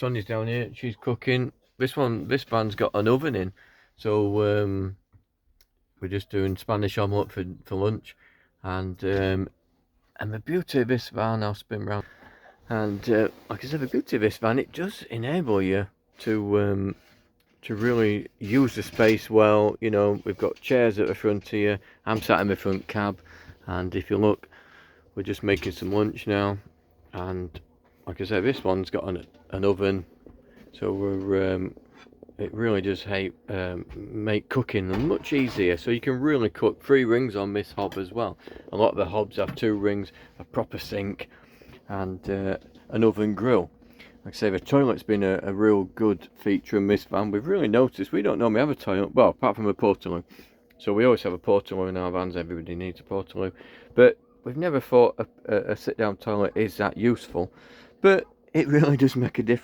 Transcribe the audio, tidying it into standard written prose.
Sonia's down here, she's cooking. This van's got an oven in, so we're just doing Spanish omelette for lunch. And the beauty of this van, I'll spin round. And like I said, the beauty of this van, it does enable you to really use the space well. You know, we've got chairs at the front here. I'm sat in the front cab, and if you look, we're just making some lunch now. And like I said, this one's got an oven, so we're it really does make cooking much easier. So you can really cook 3 rings on this hob as well. A lot of the hobs have 2 rings, a proper sink, and an oven grill. Like I say, the toilet's been a real good feature in this van. We've really noticed we don't normally have a toilet, well, apart from a portaloo. So we always have a portaloo in our vans. Everybody needs a portaloo, but we've never thought a sit-down toilet is that useful. But it really does make a difference.